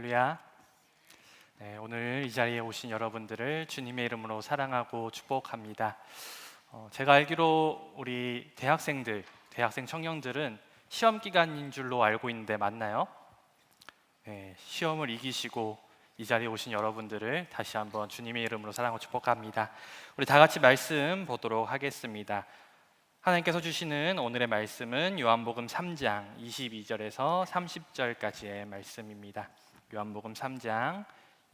할렐루야. 네, 오늘 이 자리에 오신 여러분들을 주님의 이름으로 사랑하고 축복합니다. 제가 알기로 우리 대학생 청년들은 시험 기간인 줄로 알고 있는데 맞나요? 네, 시험을 이기시고 이 자리에 오신 여러분들을 다시 한번 주님의 이름으로 사랑하고 축복합니다. 우리 다 같이 말씀 보도록 하겠습니다. 하나님께서 주시는 오늘의 말씀은 요한복음 3장 22절에서 30절까지의 말씀입니다. 요한복음 3장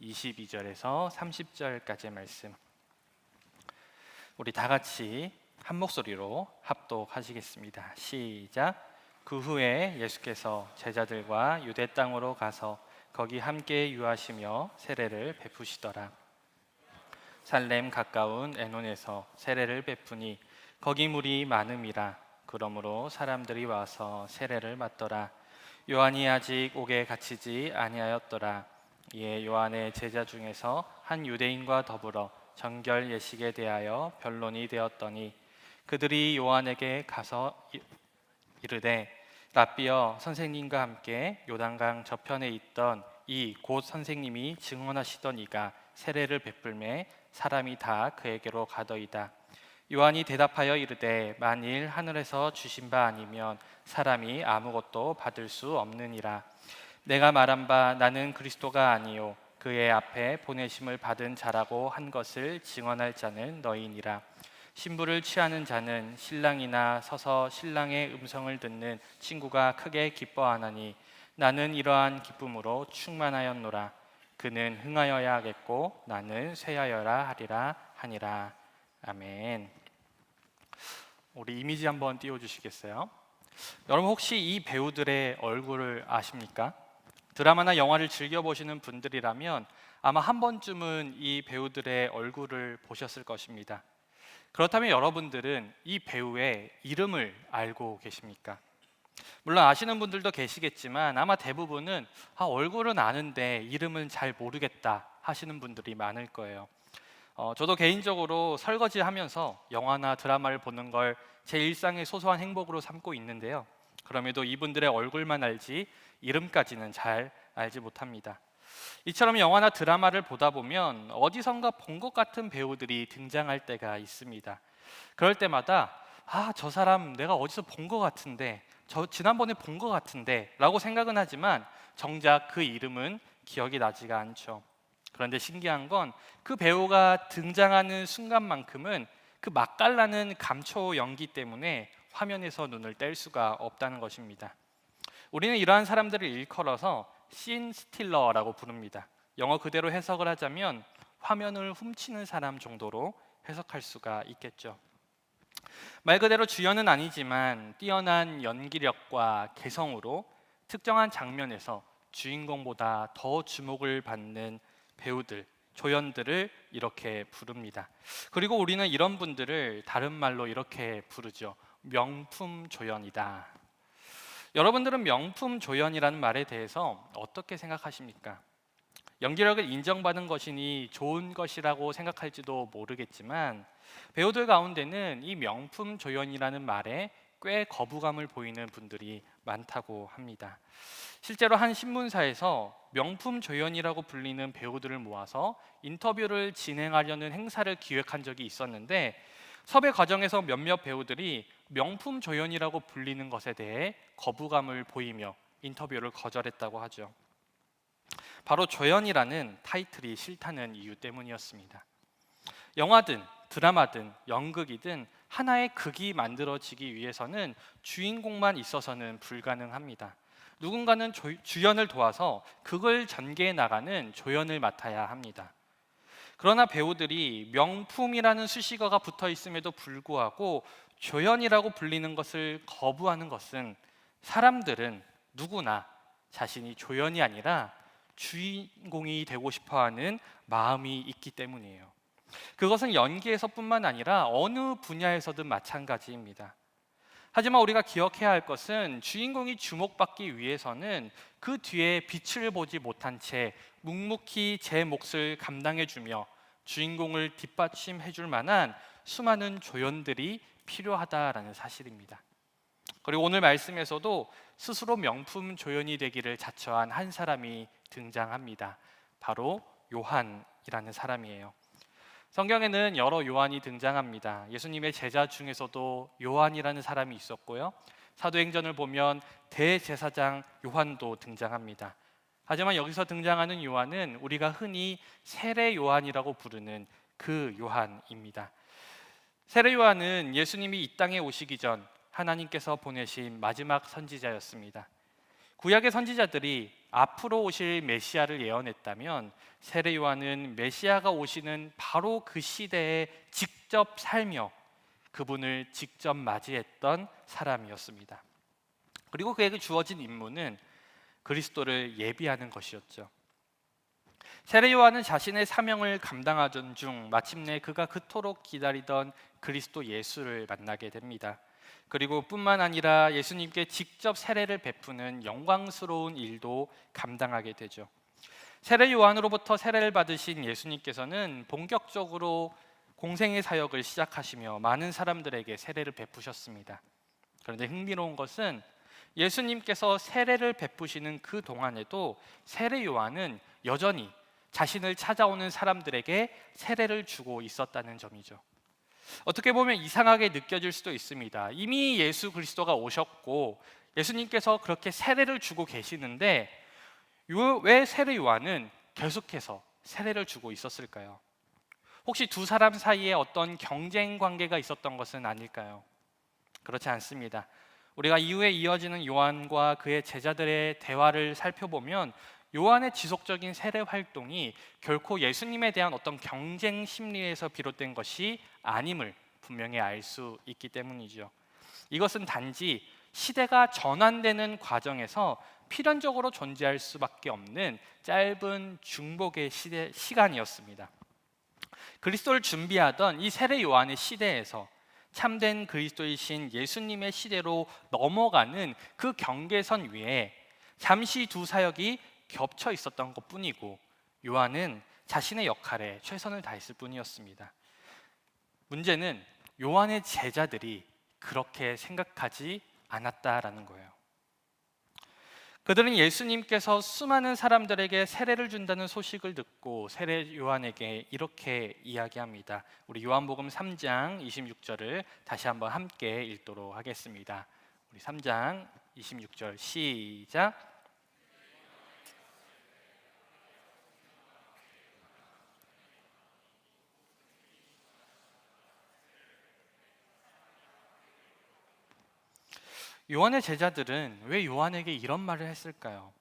22절에서 30절까지의 말씀. 우리 다 같이 한 목소리로 합독하시겠습니다. 시작. 그 후에 예수께서 제자들과 유대 땅으로 가서 거기 함께 유하시며 세례를 베푸시더라. 살렘 가까운 에논에서 세례를 베푸니 거기 물이 많음이라. 그러므로 사람들이 와서 세례를 받더라. 요한이 아직 옥에 갇히지 아니하였더라. 이에 요한의 제자 중에서 한 유대인과 더불어 정결 예식에 대하여 변론이 되었더니 그들이 요한에게 가서 이르되 랍비여, 선생님과 함께 요단강 저편에 있던 이 곧 선생님이 증언하시던 이가 세례를 베풀매 사람이 다 그에게로 가더이다. 요한이 대답하여 이르되 만일 하늘에서 주신 바 아니면 사람이 아무것도 받을 수 없느니라. 내가 말한 바 나는 그리스도가 아니요 그의 앞에 보내심을 받은 자라고 한 것을 증언할 자는 너희니라. 신부를 취하는 자는 신랑이나 서서 신랑의 음성을 듣는 친구가 크게 기뻐하나니 나는 이러한 기쁨으로 충만하였노라. 그는 흥하여야 하겠고 나는 쇠하여야 하리라 하니라. 아멘. 우리 이미지 한번 띄워주시겠어요? 여러분 혹시 이 배우들의 얼굴을 아십니까? 드라마나 영화를 즐겨보시는 분들이라면 아마 한 번쯤은 이 배우들의 얼굴을 보셨을 것입니다. 그렇다면 여러분들은 이 배우의 이름을 알고 계십니까? 물론 아시는 분들도 계시겠지만 아마 대부분은 얼굴은 아는데 이름은 잘 모르겠다 하시는 분들이 많을 거예요. 저도 개인적으로 설거지하면서 영화나 드라마를 보는 걸 제 일상의 소소한 행복으로 삼고 있는데요. 그럼에도 이분들의 얼굴만 알지 이름까지는 잘 알지 못합니다. 이처럼 영화나 드라마를 보다 보면 어디선가 본 것 같은 배우들이 등장할 때가 있습니다. 그럴 때마다 저 사람 내가 어디서 본 것 같은데, 저 지난번에 본 것 같은데 라고 생각은 하지만 정작 그 이름은 기억이 나지가 않죠. 그런데 신기한 건 그 배우가 등장하는 순간만큼은 그 맛깔나는 감초 연기 때문에 화면에서 눈을 뗄 수가 없다는 것입니다. 우리는 이러한 사람들을 일컬어서 씬 스틸러라고 부릅니다. 영어 그대로 해석을 하자면 화면을 훔치는 사람 정도로 해석할 수가 있겠죠. 말 그대로 주연은 아니지만 뛰어난 연기력과 개성으로 특정한 장면에서 주인공보다 더 주목을 받는 배우들, 조연들을 이렇게 부릅니다. 그리고 우리는 이런 분들을 다른 말로 이렇게 부르죠. 명품 조연이다. 여러분들은 명품 조연이라는 말에 대해서 어떻게 생각하십니까? 연기력을 인정받은 것이니 좋은 것이라고 생각할지도 모르겠지만 배우들 가운데는 이 명품 조연이라는 말에 꽤 거부감을 보이는 분들이 많다고 합니다. 실제로 한 신문사에서 명품 조연이라고 불리는 배우들을 모아서 인터뷰를 진행하려는 행사를 기획한 적이 있었는데 섭외 과정에서 몇몇 배우들이 명품 조연이라고 불리는 것에 대해 거부감을 보이며 인터뷰를 거절했다고 하죠. 바로 조연이라는 타이틀이 싫다는 이유 때문이었습니다. 영화든 드라마든 연극이든 하나의 극이 만들어지기 위해서는 주인공만 있어서는 불가능합니다. 누군가는 주연을 도와서 극을 전개해 나가는 조연을 맡아야 합니다. 그러나 배우들이 명품이라는 수식어가 붙어 있음에도 불구하고 조연이라고 불리는 것을 거부하는 것은 사람들은 누구나 자신이 조연이 아니라 주인공이 되고 싶어하는 마음이 있기 때문이에요. 그것은 연기에서뿐만 아니라 어느 분야에서든 마찬가지입니다. 하지만 우리가 기억해야 할 것은 주인공이 주목받기 위해서는 그 뒤에 빛을 보지 못한 채 묵묵히 제 몫을 감당해주며 주인공을 뒷받침해줄 만한 수많은 조연들이 필요하다라는 사실입니다. 그리고 오늘 말씀에서도 스스로 명품 조연이 되기를 자처한 한 사람이 등장합니다. 바로 요한이라는 사람이에요. 성경에는 여러 요한이 등장합니다. 예수님의 제자 중에서도 요한이라는 사람이 있었고요. 사도행전을 보면 대제사장 요한도 등장합니다. 하지만 여기서 등장하는 요한은 우리가 흔히 세례 요한이라고 부르는 그 요한입니다. 세례 요한은 예수님이 이 땅에 오시기 전 하나님께서 보내신 마지막 선지자였습니다. 구약의 선지자들이 앞으로 오실 메시아를 예언했다면 세례 요한은 메시아가 오시는 바로 그 시대에 직접 살며 그분을 직접 맞이했던 사람이었습니다. 그리고 그에게 주어진 임무는 그리스도를 예비하는 것이었죠. 세례 요한은 자신의 사명을 감당하던 중 마침내 그가 그토록 기다리던 그리스도 예수를 만나게 됩니다. 그리고 뿐만 아니라 예수님께 직접 세례를 베푸는 영광스러운 일도 감당하게 되죠. 세례 요한으로부터 세례를 받으신 예수님께서는 본격적으로 공생의 사역을 시작하시며 많은 사람들에게 세례를 베푸셨습니다. 그런데 흥미로운 것은 예수님께서 세례를 베푸시는 그 동안에도 세례 요한은 여전히 자신을 찾아오는 사람들에게 세례를 주고 있었다는 점이죠. 어떻게 보면 이상하게 느껴질 수도 있습니다. 이미 예수 그리스도가 오셨고 예수님께서 그렇게 세례를 주고 계시는데 왜 세례 요한은 계속해서 세례를 주고 있었을까요? 혹시 두 사람 사이에 어떤 경쟁 관계가 있었던 것은 아닐까요? 그렇지 않습니다. 우리가 이후에 이어지는 요한과 그의 제자들의 대화를 살펴보면 요한의 지속적인 세례 활동이 결코 예수님에 대한 어떤 경쟁 심리에서 비롯된 것이 아님을 분명히 알 수 있기 때문이죠. 이것은 단지 시대가 전환되는 과정에서 필연적으로 존재할 수밖에 없는 짧은 중복의 시간이었습니다. 그리스도를 준비하던 이 세례 요한의 시대에서 참된 그리스도이신 예수님의 시대로 넘어가는 그 경계선 위에 잠시 두 사역이 겹쳐 있었던 것뿐이고 요한은 자신의 역할에 최선을 다했을 뿐이었습니다. 문제는 요한의 제자들이 그렇게 생각하지 않았다라는 거예요. 그들은 예수님께서 수많은 사람들에게 세례를 준다는 소식을 듣고 세례 요한에게 이렇게 이야기합니다. 우리 요한복음 3장 26절을 다시 한번 함께 읽도록 하겠습니다. 우리 3장 26절 시작. 요한의 제자들은 왜 요한에게 이런 말을 했을까요?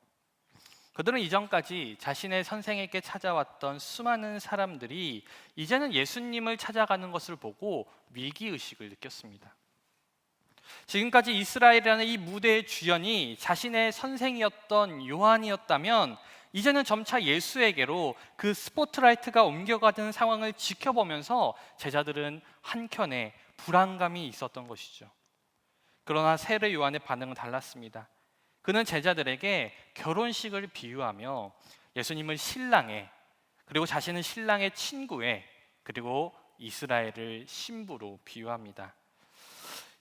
그들은 이전까지 자신의 선생에게 찾아왔던 수많은 사람들이 이제는 예수님을 찾아가는 것을 보고 위기의식을 느꼈습니다. 지금까지 이스라엘이라는 이 무대의 주연이 자신의 선생이었던 요한이었다면 이제는 점차 예수에게로 그 스포트라이트가 옮겨가는 상황을 지켜보면서 제자들은 한켠에 불안감이 있었던 것이죠. 그러나 세례 요한의 반응은 달랐습니다. 그는 제자들에게 결혼식을 비유하며 예수님을 신랑에, 그리고 자신은 신랑의 친구에, 그리고 이스라엘을 신부로 비유합니다.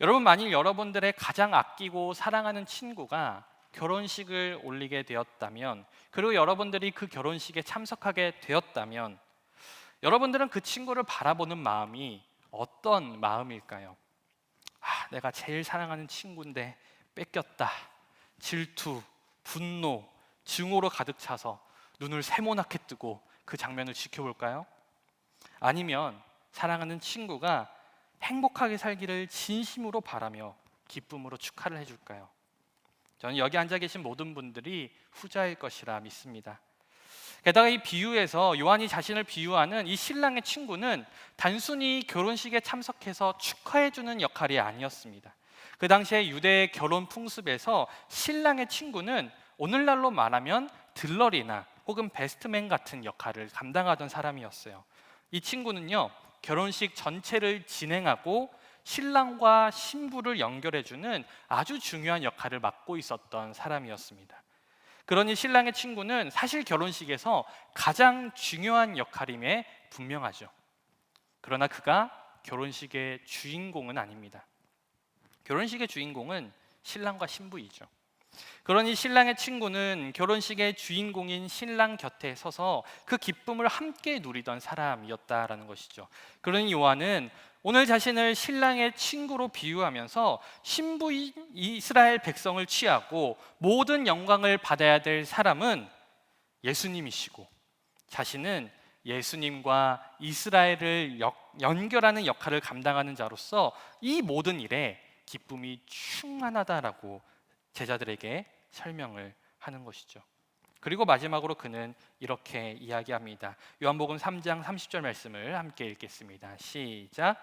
여러분, 만일 여러분들의 가장 아끼고 사랑하는 친구가 결혼식을 올리게 되었다면, 그리고 여러분들이 그 결혼식에 참석하게 되었다면 여러분들은 그 친구를 바라보는 마음이 어떤 마음일까요? 내가 제일 사랑하는 친구인데 뺏겼다. 질투, 분노, 증오로 가득 차서 눈을 세모나게 뜨고 그 장면을 지켜볼까요? 아니면 사랑하는 친구가 행복하게 살기를 진심으로 바라며 기쁨으로 축하를 해줄까요? 저는 여기 앉아 계신 모든 분들이 후자일 것이라 믿습니다. 게다가 이 비유에서 요한이 자신을 비유하는 이 신랑의 친구는 단순히 결혼식에 참석해서 축하해주는 역할이 아니었습니다. 그 당시에 유대의 결혼 풍습에서 신랑의 친구는 오늘날로 말하면 들러리나 혹은 베스트맨 같은 역할을 감당하던 사람이었어요. 이 친구는요, 결혼식 전체를 진행하고 신랑과 신부를 연결해주는 아주 중요한 역할을 맡고 있었던 사람이었습니다. 그러니 신랑의 친구는 사실 결혼식에서 가장 중요한 역할임에 분명하죠. 그러나 그가 결혼식의 주인공은 아닙니다. 결혼식의 주인공은 신랑과 신부이죠. 그러니 신랑의 친구는 결혼식의 주인공인 신랑 곁에 서서 그 기쁨을 함께 누리던 사람이었다라는 것이죠. 그러니 요한은 오늘 자신을 신랑의 친구로 비유하면서 신부인 이스라엘 백성을 취하고 모든 영광을 받아야 될 사람은 예수님이시고, 자신은 예수님과 이스라엘을 연결하는 역할을 감당하는 자로서 이 모든 일에 기쁨이 충만하다라고 제자들에게 설명을 하는 것이죠. 그리고 마지막으로 그는 이렇게 이야기합니다. 요한복음 3장 30절 말씀을 함께 읽겠습니다. 시작.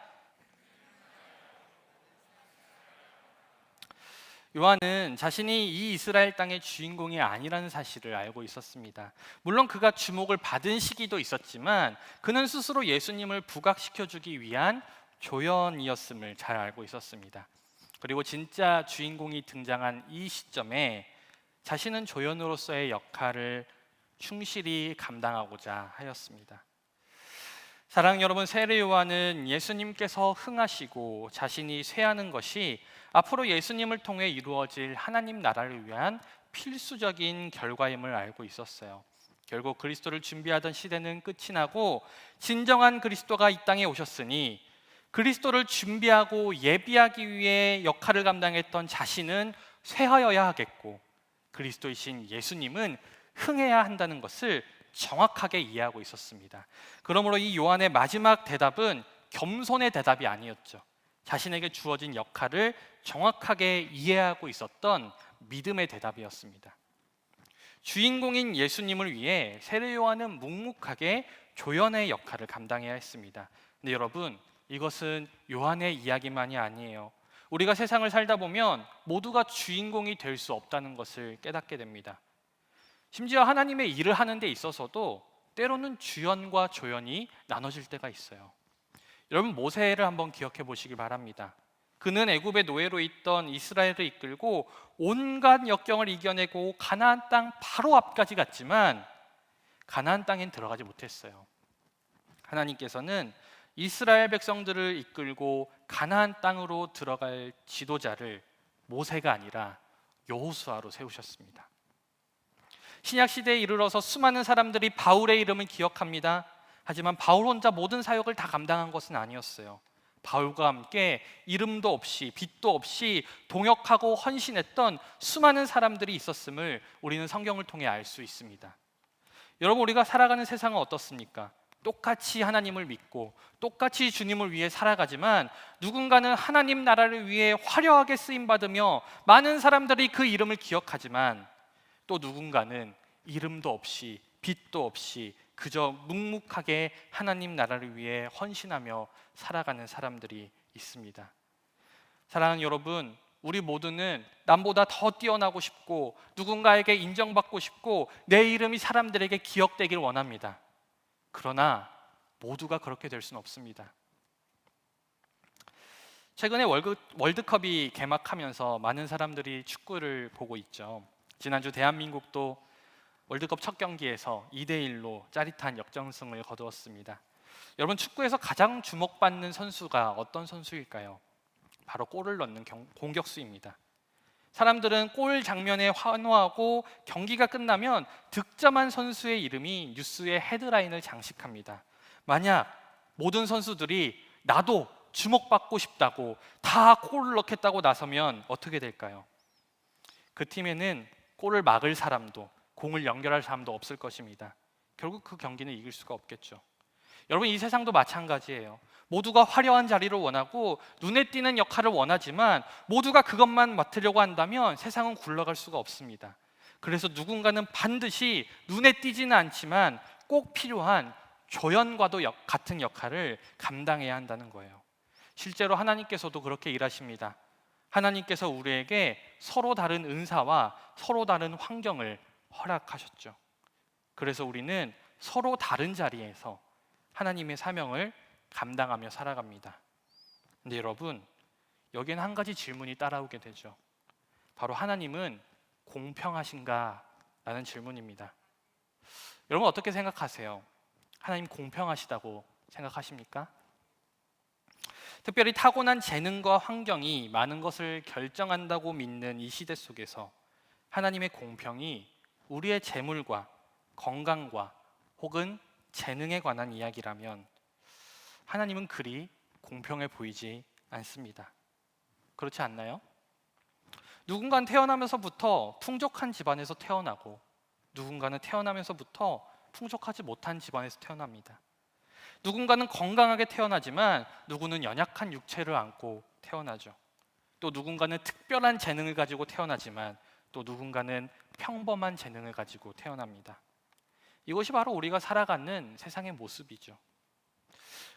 요한은 자신이 이 이스라엘 땅의 주인공이 아니라는 사실을 알고 있었습니다. 물론 그가 주목을 받은 시기도 있었지만 그는 스스로 예수님을 부각시켜주기 위한 조연이었음을 잘 알고 있었습니다. 그리고 진짜 주인공이 등장한 이 시점에 자신은 조연으로서의 역할을 충실히 감당하고자 하였습니다. 사랑하는 여러분, 세례 요한은 예수님께서 흥하시고 자신이 쇠하는 것이 앞으로 예수님을 통해 이루어질 하나님 나라를 위한 필수적인 결과임을 알고 있었어요. 결국 그리스도를 준비하던 시대는 끝이 나고 진정한 그리스도가 이 땅에 오셨으니 그리스도를 준비하고 예비하기 위해 역할을 감당했던 자신은 쇠하여야 하겠고, 그리스도이신 예수님은 흥해야 한다는 것을 정확하게 이해하고 있었습니다. 그러므로 이 요한의 마지막 대답은 겸손의 대답이 아니었죠. 자신에게 주어진 역할을 정확하게 이해하고 있었던 믿음의 대답이었습니다. 주인공인 예수님을 위해 세례 요한은 묵묵하게 조연의 역할을 감당해야 했습니다. 근데 여러분, 이것은 요한의 이야기만이 아니에요. 우리가 세상을 살다 보면 모두가 주인공이 될 수 없다는 것을 깨닫게 됩니다. 심지어 하나님의 일을 하는 데 있어서도 때로는 주연과 조연이 나눠질 때가 있어요. 여러분, 모세를 한번 기억해 보시기 바랍니다. 그는 애굽의 노예로 있던 이스라엘을 이끌고 온갖 역경을 이겨내고 가나안 땅 바로 앞까지 갔지만 가나안 땅엔 들어가지 못했어요. 하나님께서는 이스라엘 백성들을 이끌고 가나안 땅으로 들어갈 지도자를 모세가 아니라 여호수아로 세우셨습니다. 신약 시대에 이르러서 수많은 사람들이 바울의 이름을 기억합니다. 하지만 바울 혼자 모든 사역을 다 감당한 것은 아니었어요. 바울과 함께 이름도 없이 빛도 없이 동역하고 헌신했던 수많은 사람들이 있었음을 우리는 성경을 통해 알 수 있습니다. 여러분, 우리가 살아가는 세상은 어떻습니까? 똑같이 하나님을 믿고 똑같이 주님을 위해 살아가지만 누군가는 하나님 나라를 위해 화려하게 쓰임받으며 많은 사람들이 그 이름을 기억하지만 또 누군가는 이름도 없이 빛도 없이 그저 묵묵하게 하나님 나라를 위해 헌신하며 살아가는 사람들이 있습니다. 사랑하는 여러분, 우리 모두는 남보다 더 뛰어나고 싶고 누군가에게 인정받고 싶고 내 이름이 사람들에게 기억되길 원합니다. 그러나 모두가 그렇게 될 수는 없습니다. 최근에 월드컵이 개막하면서 많은 사람들이 축구를 보고 있죠. 지난주 대한민국도 월드컵 첫 경기에서 2대1로 짜릿한 역전승을 거두었습니다. 여러분, 축구에서 가장 주목받는 선수가 어떤 선수일까요? 바로 골을 넣는 공격수입니다. 사람들은 골 장면에 환호하고 경기가 끝나면 득점한 선수의 이름이 뉴스의 헤드라인을 장식합니다. 만약 모든 선수들이 나도 주목받고 싶다고 다 골을 넣겠다고 나서면 어떻게 될까요? 그 팀에는 골을 막을 사람도 공을 연결할 사람도 없을 것입니다. 결국 그 경기는 이길 수가 없겠죠. 여러분, 이 세상도 마찬가지예요. 모두가 화려한 자리를 원하고 눈에 띄는 역할을 원하지만 모두가 그것만 맡으려고 한다면 세상은 굴러갈 수가 없습니다. 그래서 누군가는 반드시 눈에 띄지는 않지만 꼭 필요한 조연과도 같은 역할을 감당해야 한다는 거예요. 실제로 하나님께서도 그렇게 일하십니다. 하나님께서 우리에게 서로 다른 은사와 서로 다른 환경을 허락하셨죠. 그래서 우리는 서로 다른 자리에서 하나님의 사명을 감당하며 살아갑니다. 근데 여러분, 여기에는 한 가지 질문이 따라오게 되죠. 바로 하나님은 공평하신가? 라는 질문입니다. 여러분, 어떻게 생각하세요? 하나님 공평하시다고 생각하십니까? 특별히 타고난 재능과 환경이 많은 것을 결정한다고 믿는 이 시대 속에서 하나님의 공평이 우리의 재물과 건강과 혹은 재능에 관한 이야기라면 하나님은 그리 공평해 보이지 않습니다. 그렇지 않나요? 누군가는 태어나면서부터 풍족한 집안에서 태어나고 누군가는 태어나면서부터 풍족하지 못한 집안에서 태어납니다. 누군가는 건강하게 태어나지만 누구는 연약한 육체를 안고 태어나죠. 또 누군가는 특별한 재능을 가지고 태어나지만 또 누군가는 평범한 재능을 가지고 태어납니다. 이것이 바로 우리가 살아가는 세상의 모습이죠.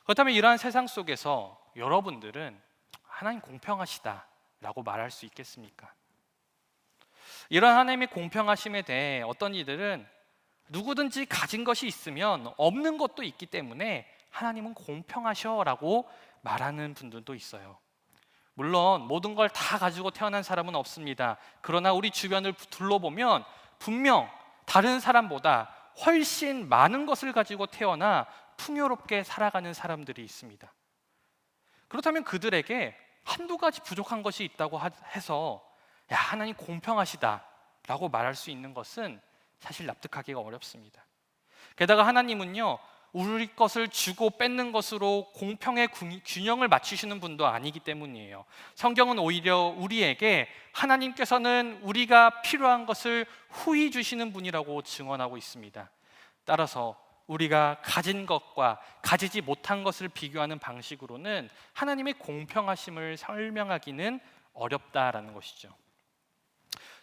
그렇다면 이러한 세상 속에서 여러분들은 하나님 공평하시다라고 말할 수 있겠습니까? 이런 하나님의 공평하심에 대해 어떤 이들은 누구든지 가진 것이 있으면 없는 것도 있기 때문에 하나님은 공평하셔라고 말하는 분들도 있어요. 물론 모든 걸 다 가지고 태어난 사람은 없습니다. 그러나 우리 주변을 둘러보면 분명 다른 사람보다 훨씬 많은 것을 가지고 태어나 풍요롭게 살아가는 사람들이 있습니다. 그렇다면 그들에게 한두 가지 부족한 것이 있다고 해서 야, 하나님 공평하시다라고 말할 수 있는 것은 사실 납득하기가 어렵습니다. 게다가 하나님은요, 우리 것을 주고 뺏는 것으로 공평의 균형을 맞추시는 분도 아니기 때문이에요. 성경은 오히려 우리에게 하나님께서는 우리가 필요한 것을 후히 주시는 분이라고 증언하고 있습니다. 따라서 우리가 가진 것과 가지지 못한 것을 비교하는 방식으로는 하나님의 공평하심을 설명하기는 어렵다라는 것이죠.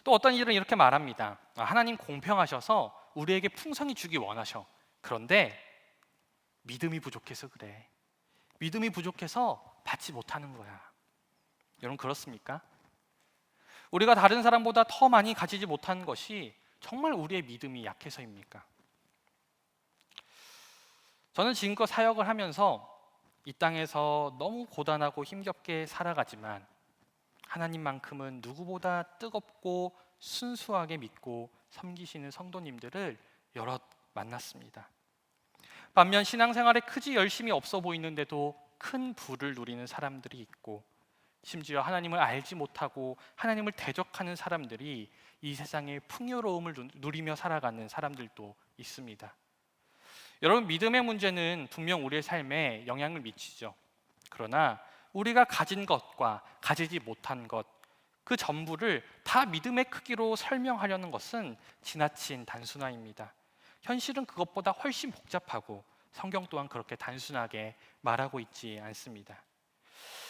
또 어떤 이들은 이렇게 말합니다. 하나님 공평하셔서 우리에게 풍성히 주기 원하셔. 그런데 믿음이 부족해서 그래. 믿음이 부족해서 받지 못하는 거야. 여러분 그렇습니까? 우리가 다른 사람보다 더 많이 가지지 못한 것이 정말 우리의 믿음이 약해서입니까? 저는 지금껏 사역을 하면서 이 땅에서 너무 고단하고 힘겹게 살아가지만 하나님만큼은 누구보다 뜨겁고 순수하게 믿고 섬기시는 성도님들을 여럿 만났습니다. 반면 신앙생활에 크지 열심히 없어 보이는데도 큰 부를 누리는 사람들이 있고 심지어 하나님을 알지 못하고 하나님을 대적하는 사람들이 이 세상의 풍요로움을 누리며 살아가는 사람들도 있습니다. 여러분 믿음의 문제는 분명 우리의 삶에 영향을 미치죠. 그러나 우리가 가진 것과 가지지 못한 것, 그 전부를 다 믿음의 크기로 설명하려는 것은 지나친 단순화입니다. 현실은 그것보다 훨씬 복잡하고 성경 또한 그렇게 단순하게 말하고 있지 않습니다.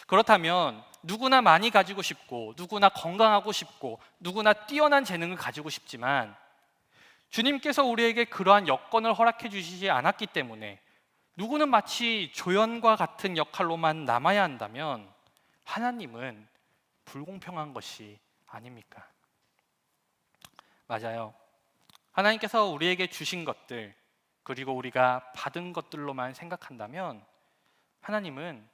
그렇다면 누구나 많이 가지고 싶고 누구나 건강하고 싶고 누구나 뛰어난 재능을 가지고 싶지만 주님께서 우리에게 그러한 여건을 허락해 주시지 않았기 때문에 누구는 마치 조연과 같은 역할로만 남아야 한다면 하나님은 불공평한 것이 아닙니까? 맞아요. 하나님께서 우리에게 주신 것들 그리고 우리가 받은 것들로만 생각한다면 하나님은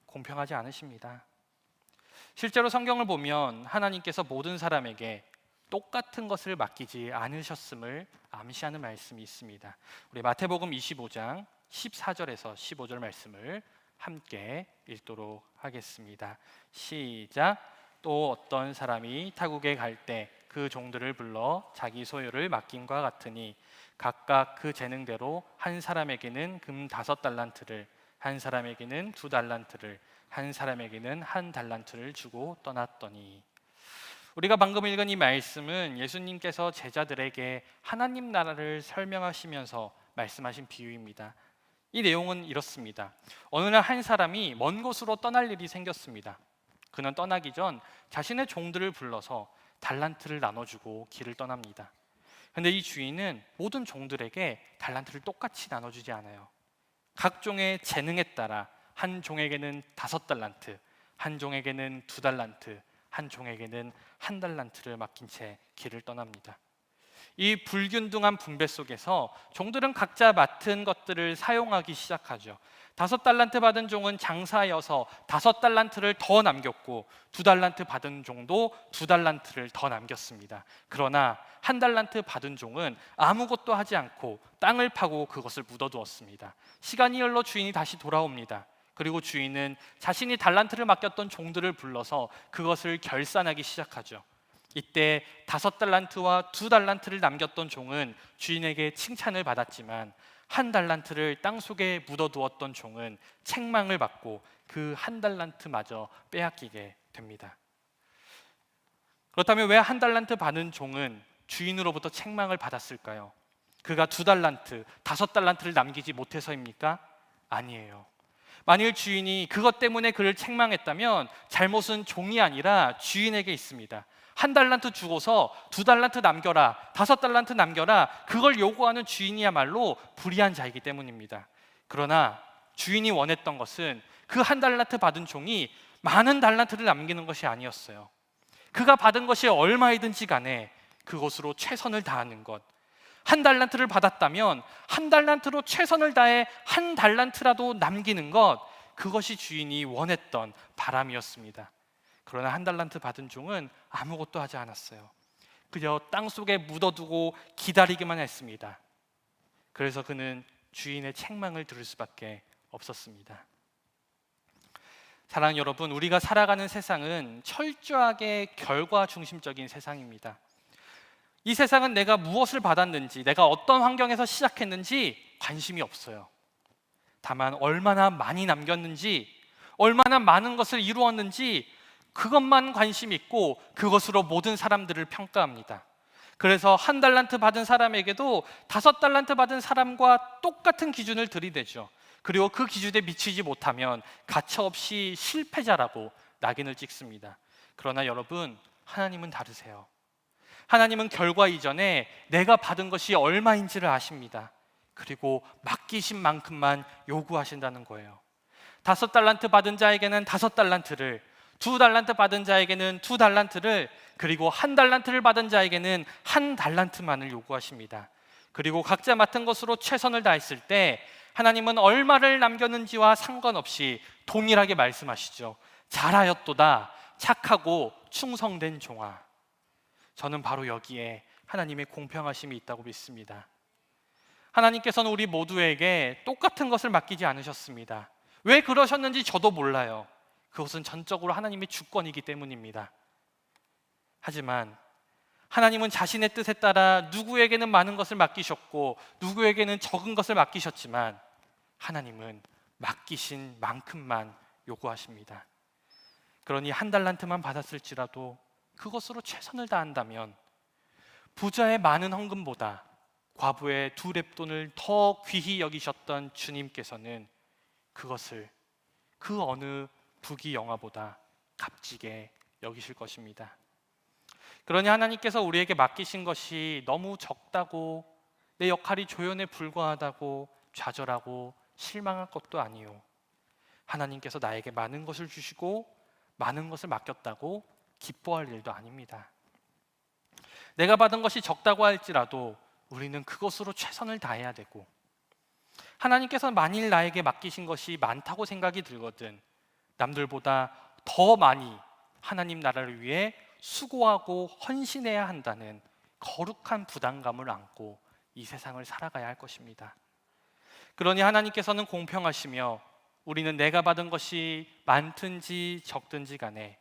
공평하지 않으십니다. 실제로 성경을 보면 하나님께서 모든 사람에게 똑같은 것을 맡기지 않으셨음을 암시하는 말씀이 있습니다. 우리 마태복음 25장 14절에서 15절 말씀을 함께 읽도록 하겠습니다. 시작. 또 어떤 사람이 타국에 갈 때 그 종들을 불러 자기 소유를 맡김과 같으니 각각 그 재능대로 한 사람에게는 금 5달란트를 한 사람에게는 2달란트를 한 사람에게는 1달란트를 주고 떠났더니 우리가 방금 읽은 이 말씀은 예수님께서 제자들에게 하나님 나라를 설명하시면서 말씀하신 비유입니다. 이 내용은 이렇습니다. 어느 날 한 사람이 먼 곳으로 떠날 일이 생겼습니다. 그는 떠나기 전 자신의 종들을 불러서 달란트를 나눠주고 길을 떠납니다. 그런데 이 주인은 모든 종들에게 달란트를 똑같이 나눠주지 않아요. 각 종의 재능에 따라 한 종에게는 5달란트, 한 종에게는 2달란트, 한 종에게는 1달란트를 맡긴 채 길을 떠납니다. 이 불균등한 분배 속에서 종들은 각자 맡은 것들을 사용하기 시작하죠. 5달란트 받은 종은 장사여서 5달란트를 더 남겼고 2달란트 받은 종도 2달란트를 더 남겼습니다. 그러나 1달란트 받은 종은 아무것도 하지 않고 땅을 파고 그것을 묻어두었습니다. 시간이 흘러 주인이 다시 돌아옵니다. 그리고 주인은 자신이 달란트를 맡겼던 종들을 불러서 그것을 결산하기 시작하죠. 이때 5달란트와 2달란트를 남겼던 종은 주인에게 칭찬을 받았지만 1달란트를 땅속에 묻어두었던 종은 책망을 받고 그 1달란트마저 빼앗기게 됩니다. 그렇다면 왜 1달란트 받은 종은 주인으로부터 책망을 받았을까요? 그가 2달란트, 5달란트를 남기지 못해서입니까? 아니에요. 만일 주인이 그것 때문에 그를 책망했다면 잘못은 종이 아니라 주인에게 있습니다. 1달란트 주고서 2달란트 남겨라, 5달란트 남겨라, 그걸 요구하는 주인이야말로 불의한 자이기 때문입니다. 그러나 주인이 원했던 것은 그 1달란트 받은 종이 많은 달란트를 남기는 것이 아니었어요. 그가 받은 것이 얼마이든지 간에 그것으로 최선을 다하는 것. 1달란트를 받았다면 1달란트로 최선을 다해 1달란트라도 남기는 것, 그것이 주인이 원했던 바람이었습니다. 그러나 1달란트 받은 종은 아무것도 하지 않았어요. 그저 땅속에 묻어두고 기다리기만 했습니다. 그래서 그는 주인의 책망을 들을 수밖에 없었습니다. 사랑하는 여러분, 우리가 살아가는 세상은 철저하게 결과 중심적인 세상입니다. 이 세상은 내가 무엇을 받았는지, 내가 어떤 환경에서 시작했는지 관심이 없어요. 다만 얼마나 많이 남겼는지, 얼마나 많은 것을 이루었는지 그것만 관심 있고 그것으로 모든 사람들을 평가합니다. 그래서 1달란트 받은 사람에게도 5달란트 받은 사람과 똑같은 기준을 들이대죠. 그리고 그 기준에 미치지 못하면 가차없이 실패자라고 낙인을 찍습니다. 그러나 여러분, 하나님은 다르세요. 하나님은 결과 이전에 내가 받은 것이 얼마인지를 아십니다. 그리고 맡기신 만큼만 요구하신다는 거예요. 5달란트 받은 자에게는 5달란트를, 2달란트 받은 자에게는 2달란트를, 그리고 1달란트를 받은 자에게는 1달란트만을 요구하십니다. 그리고 각자 맡은 것으로 최선을 다했을 때 하나님은 얼마를 남겼는지와 상관없이 동일하게 말씀하시죠. 잘하였도다, 착하고 충성된 종아. 저는 바로 여기에 하나님의 공평하심이 있다고 믿습니다. 하나님께서는 우리 모두에게 똑같은 것을 맡기지 않으셨습니다. 왜 그러셨는지 저도 몰라요. 그것은 전적으로 하나님의 주권이기 때문입니다. 하지만 하나님은 자신의 뜻에 따라 누구에게는 많은 것을 맡기셨고 누구에게는 적은 것을 맡기셨지만 하나님은 맡기신 만큼만 요구하십니다. 그러니 1달란트만 받았을지라도 그것으로 최선을 다한다면 부자의 많은 헌금보다 과부의 2렙돈을 더 귀히 여기셨던 주님께서는 그것을 그 어느 부귀 영화보다 값지게 여기실 것입니다. 그러니 하나님께서 우리에게 맡기신 것이 너무 적다고, 내 역할이 조연에 불과하다고 좌절하고 실망할 것도 아니요, 하나님께서 나에게 많은 것을 주시고 많은 것을 맡겼다고 기뻐할 일도 아닙니다. 내가 받은 것이 적다고 할지라도 우리는 그것으로 최선을 다해야 되고, 하나님께서 만일 나에게 맡기신 것이 많다고 생각이 들거든 남들보다 더 많이 하나님 나라를 위해 수고하고 헌신해야 한다는 거룩한 부담감을 안고 이 세상을 살아가야 할 것입니다. 그러니 하나님께서는 공평하시며 우리는 내가 받은 것이 많든지 적든지 간에,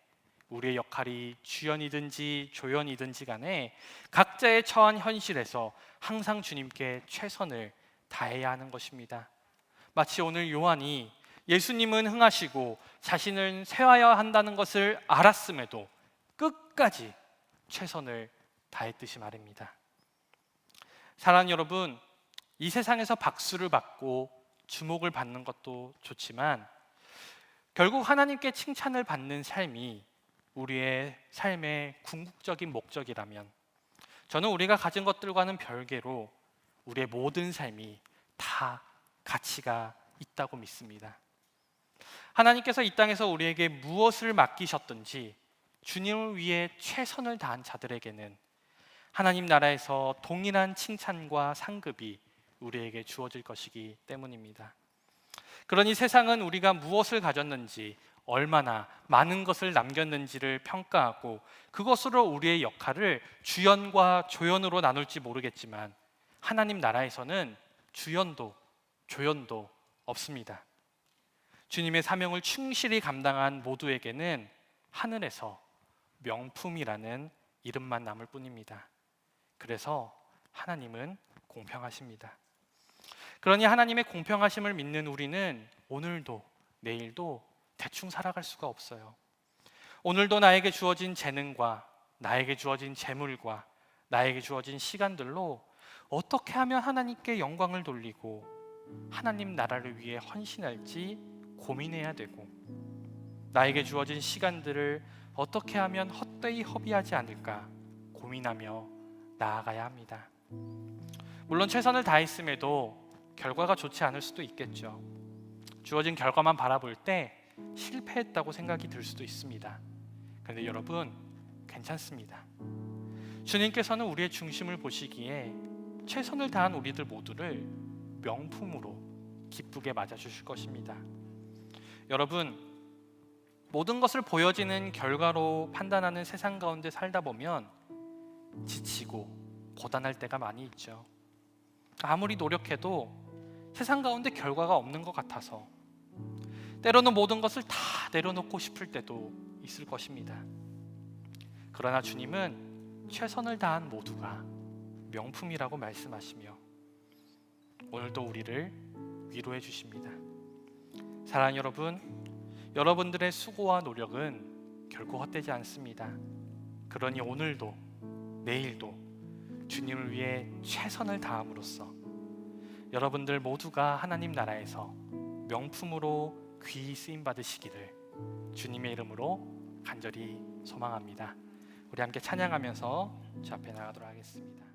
우리의 역할이 주연이든지 조연이든지 간에 각자의 처한 현실에서 항상 주님께 최선을 다해야 하는 것입니다. 마치 오늘 요한이 예수님은 흥하시고 자신을 세워야 한다는 것을 알았음에도 끝까지 최선을 다했듯이 말입니다. 사랑하는 여러분, 이 세상에서 박수를 받고 주목을 받는 것도 좋지만 결국 하나님께 칭찬을 받는 삶이 우리의 삶의 궁극적인 목적이라면 저는 우리가 가진 것들과는 별개로 우리의 모든 삶이 다 가치가 있다고 믿습니다. 하나님께서 이 땅에서 우리에게 무엇을 맡기셨든지 주님을 위해 최선을 다한 자들에게는 하나님 나라에서 동일한 칭찬과 상급이 우리에게 주어질 것이기 때문입니다. 그러니 세상은 우리가 무엇을 가졌는지, 얼마나 많은 것을 남겼는지를 평가하고 그것으로 우리의 역할을 주연과 조연으로 나눌지 모르겠지만 하나님 나라에서는 주연도 조연도 없습니다. 주님의 사명을 충실히 감당한 모두에게는 하늘에서 명품이라는 이름만 남을 뿐입니다. 그래서 하나님은 공평하십니다. 그러니 하나님의 공평하심을 믿는 우리는 오늘도 내일도 대충 살아갈 수가 없어요. 오늘도 나에게 주어진 재능과 나에게 주어진 재물과 나에게 주어진 시간들로 어떻게 하면 하나님께 영광을 돌리고 하나님 나라를 위해 헌신할지 고민해야 되고, 나에게 주어진 시간들을 어떻게 하면 헛되이 허비하지 않을까 고민하며 나아가야 합니다. 물론 최선을 다했음에도 결과가 좋지 않을 수도 있겠죠. 주어진 결과만 바라볼 때 실패했다고 생각이 들 수도 있습니다. 그런데 여러분, 괜찮습니다. 주님께서는 우리의 중심을 보시기에 최선을 다한 우리들 모두를 명품으로 기쁘게 맞아주실 것입니다. 여러분, 모든 것을 보여지는 결과로 판단하는 세상 가운데 살다 보면 지치고 고단할 때가 많이 있죠. 아무리 노력해도 세상 가운데 결과가 없는 것 같아서 때로는 모든 것을 다 내려놓고 싶을 때도 있을 것입니다. 그러나 주님은 최선을 다한 모두가 명품이라고 말씀하시며 오늘도 우리를 위로해 주십니다. 사랑하는 여러분, 여러분들의 수고와 노력은 결코 헛되지 않습니다. 그러니 오늘도 내일도 주님을 위해 최선을 다함으로써 여러분들 모두가 하나님 나라에서 명품으로 귀히 쓰임 받으시기를 주님의 이름으로 간절히 소망합니다. 우리 함께 찬양하면서 주 앞에 나가도록 하겠습니다.